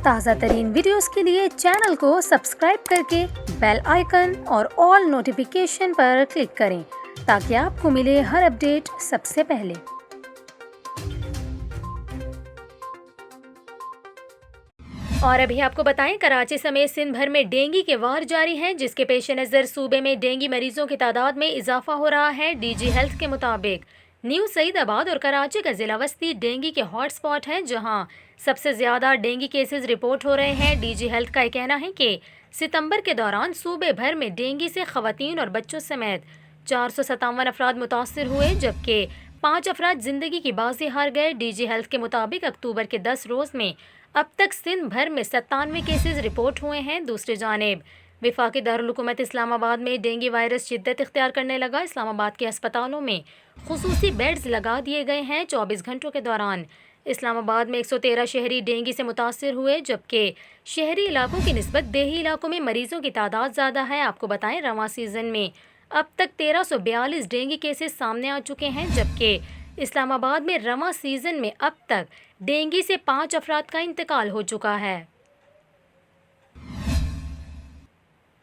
تازہ ترین ویڈیوز کے لیے چینل کو سبسکرائب کر کے بیل آئیکن اور آل نوٹیفیکیشن پر کلک کریں تاکہ آپ کو ملے ہر اپڈیٹ سب سے پہلے۔ اور ابھی آپ کو بتائیں، کراچی سمیت سندھ بھر میں ڈینگی کے وار جاری ہیں، جس کے پیش نظر صوبے میں ڈینگی مریضوں کی تعداد میں اضافہ ہو رہا ہے۔ ڈی جی ہیلتھ کے مطابق نیو سعید آباد اور کراچی کا ضلع وسطی ڈینگی کے ہاٹ سپاٹ ہیں، جہاں سب سے زیادہ ڈینگی کیسز رپورٹ ہو رہے ہیں۔ ڈی جی ہیلتھ کا یہ کہنا ہے کہ ستمبر کے دوران صوبے بھر میں ڈینگی سے خواتین اور بچوں سمیت 457 افراد متاثر ہوئے، جبکہ 5 افراد زندگی کی بازی ہار گئے۔ ڈی جی ہیلتھ کے مطابق اکتوبر کے 10 روز میں اب تک سندھ بھر میں 97 کیسز رپورٹ ہوئے ہیں۔ دوسری جانب وفاقی دارالحکومت اسلام آباد میں ڈینگی وائرس شدت اختیار کرنے لگا۔ اسلام آباد کے ہسپتالوں میں خصوصی بیڈز لگا دیے گئے ہیں۔ 24 گھنٹوں کے دوران اسلام آباد میں 113 شہری ڈینگی سے متاثر ہوئے، جبکہ شہری علاقوں کی نسبت دیہی علاقوں میں مریضوں کی تعداد زیادہ ہے۔ آپ کو بتائیں، رواں سیزن میں اب تک 1342 ڈینگی کیسز سامنے آ چکے ہیں، جبکہ اسلام آباد میں رواں سیزن میں اب تک ڈینگی سے 5 افراد کا انتقال ہو چکا ہے۔